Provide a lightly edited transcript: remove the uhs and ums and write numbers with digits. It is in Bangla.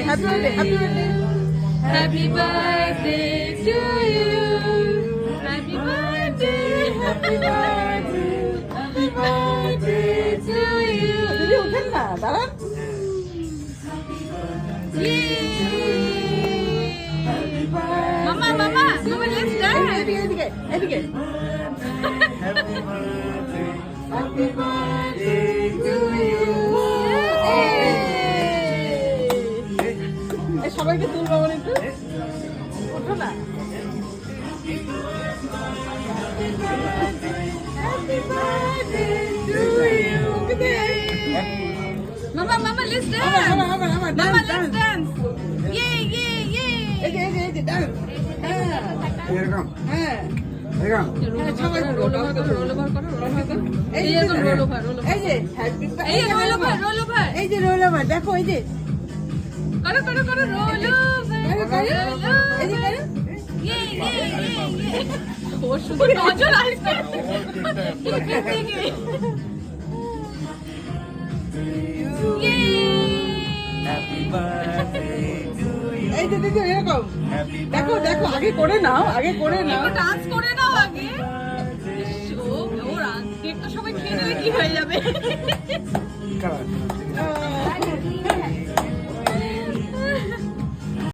Happy birthday happy birthday Happy birthday to you. Happy birthday, happy birthday, happy birthday to you. দিদি উঠেন না দাঁড়ান Mama, mama, come on, let's dance. এদিকে এদিকে Happy birthday to you. সবাইকে তুলবো বলে একটু ওঠো না Happy birthday to you. Mama, mama, let's dance. আমার Mama, let's dance. Yay, yay, yay. এই যে ডান্স এরকম হ্যাঁ এরকম সবাই Roll over করো, roll over করো, roll over করো. এই এই যে এখন roll over, roll over. এই যে হ্যাপি এই যে roll over, roll over. এই যে রোল ওভার দেখো এই যে করো, করো, করো, roll over. করো এই যে করো Yay, yay, yay, yay. ওর শুধু নজর আসবে। Yay. Happy birthday to you. এই যে দিদি এরকম দেখো দেখো আগে করে নাও একটু ডান্স করে নাও আগে। ওর কেক তো সবাই খেয়ে নেবে কি হয়ে যাবে। Come on.